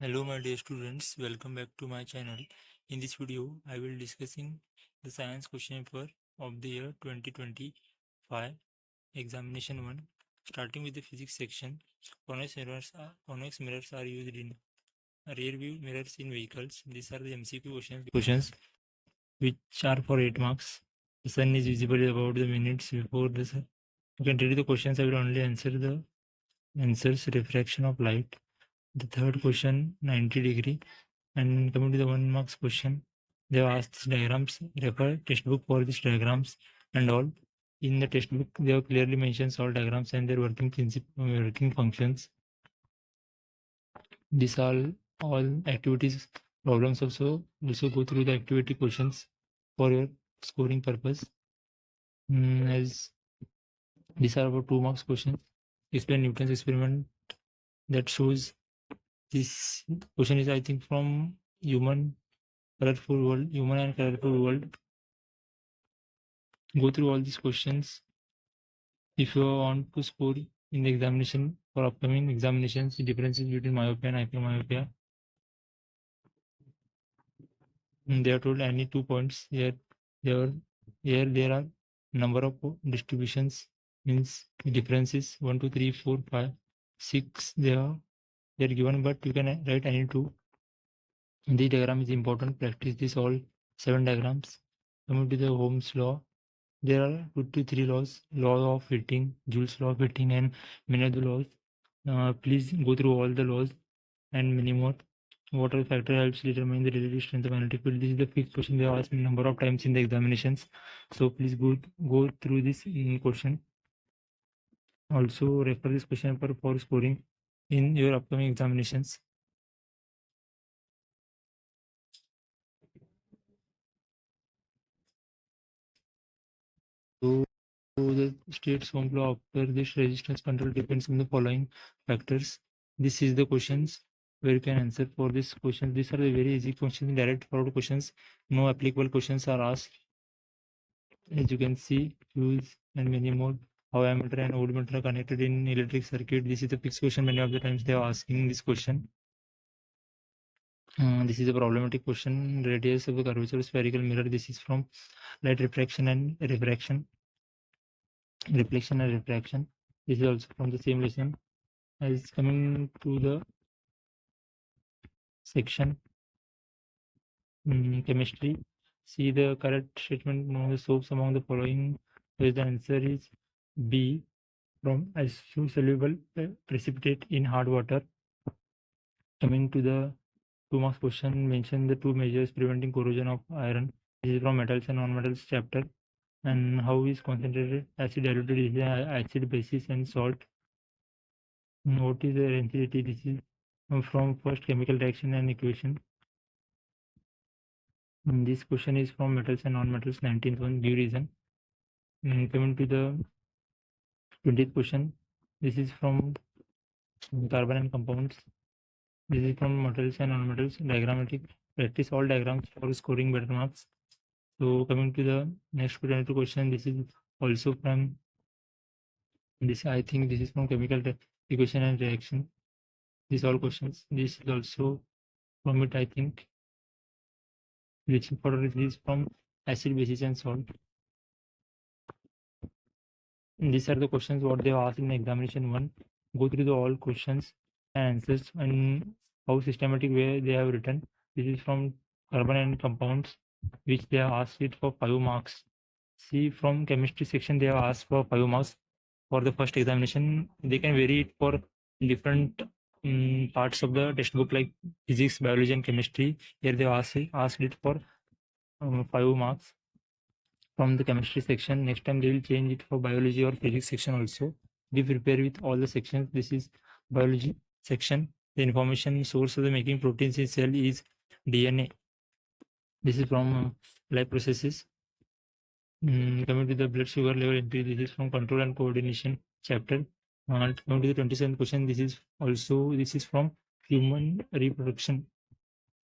Hello my dear students, welcome back to my channel. In this video, I will discussing the science question paper of the year 2025 examination 1. Starting with the physics section, convex mirrors are used in rear view mirrors in vehicles. These are the MCQ questions which are for 8 marks. The sun is visible about the minutes before the sun. You can read the questions. I will only answer the answers. Refraction of light. The third question 90-degree. And coming to the 1 marks question, they have asked these diagrams, refer textbook for these diagrams and all. In the textbook, they have clearly mentioned all diagrams and their working functions. These are all activities problems also go through the activity questions for your scoring purpose. As these are about 2 marks questions. Explain Newton's experiment that shows this question is I think from human and colorful world. Go through all these questions if you want to score in the examination for upcoming examinations. The differences between myopia and hypermyopia. They are told any 2 points here. There are number of distributions, means differences 1, 2, 3, 4, 5, 6. They are given, but you can write any 2. This diagram is important. Practice this all 7 diagrams. Coming to the Ohm's law, there are 2 to 3 laws: law of heating, Joule's law of heating, and many other laws. Please go through all the laws and many more. What are factor helps determine the relative strength of magnetic field? This is the fixed question they have asked a number of times in the examinations. So please go through this question. Also refer this question paper for scoring in your upcoming examinations. So the state's Ohm's law after this resistance control depends on the following factors. This is the questions where you can answer for this question. These are the very easy questions, direct forward questions. No applicable questions are asked. As you can see, fuse and many more. How ammeter and voltmeter are connected in electric circuit. This is the fixed question. Many of the times they are asking this question. This is a problematic question. Radius of the curvature of spherical mirror. This is from light refraction and reflection and refraction. This is also from the same lesson. As coming to the section chemistry, see the correct statement among the soaps among the following, where the answer is B. From ice soluble precipitate in hard water. Coming to the 2 marks question, mention the 2 measures preventing corrosion of iron. This is from metals and non-metals chapter. And how is concentrated acid diluted is acid, basis, and salt. What is the density? This is from first chemical reaction and equation. This question is from metals and non-metals, 19th one, give reason. Coming to the 20th question, this is from carbon and compounds. This is from metals and non-metals, diagrammatic. Practice all diagrams for scoring better marks. So coming to the next question, this is also from this. I think this is from chemical equation and reaction. These all questions. This is also from it. I think which important is from acid, basis, and salt. And these are the questions what they have asked in the examination 1. Go through the all questions and answers and how systematic way they have written. This is from carbon and compounds, which they have asked it for 5 marks. See, from chemistry section they have asked for 5 marks for the first examination. They can vary it for different parts of the textbook like physics, biology, and chemistry. Here they asked it for 5 marks from the chemistry section. Next time they will change it for biology or physics section also. Be prepared with all the sections. This is biology section. The information source of the making proteins in cell is DNA. This is from life processes. Coming to the blood sugar level entry, this is from control and coordination chapter. Coming to the 27th question, this is from human reproduction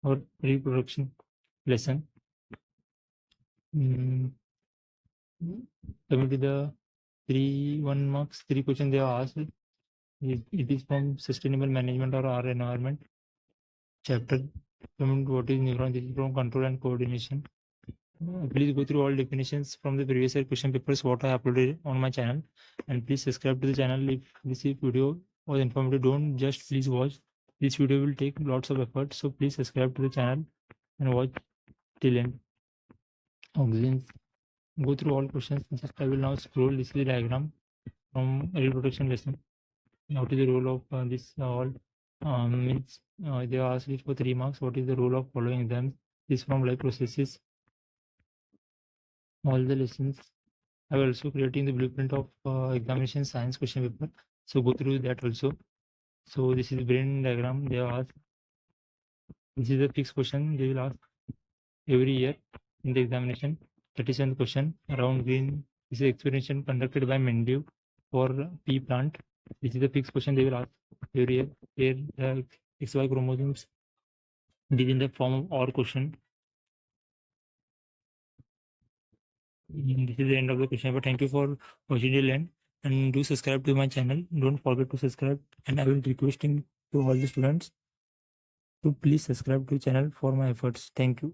or reproduction lesson. Coming to the 1 marks, 3 questions they are asked. It is from sustainable management or our environment. chapter from what is neuron. This is from control and coordination. Please go through all definitions from the previous year question papers what I uploaded on my channel, and please subscribe to the channel if this video was informative. Don't just please watch. This video will take lots of effort, so please subscribe to the channel and watch till end. Oxygen. Go through all questions. Just I will now scroll. This is the diagram from reproduction lesson. What is the role of this all? Means they asked it for 3 marks. What is the role of following them? This from life processes. All the lessons. I will also creating the blueprint of examination science question paper. So go through that also. So this is brain diagram. They ask. This is a fixed question they will ask every year in the examination. 37th question. Around green. This is experimentation conducted by Mendeleev for pea plant. This is the fixed question they will ask every year. Here the XY chromosomes. This in the form of OR question. This is the end of the question. But thank you for watching till end, and do subscribe to my channel. Don't forget to subscribe, and I will requesting to all the students to please subscribe to channel for my efforts. Thank you.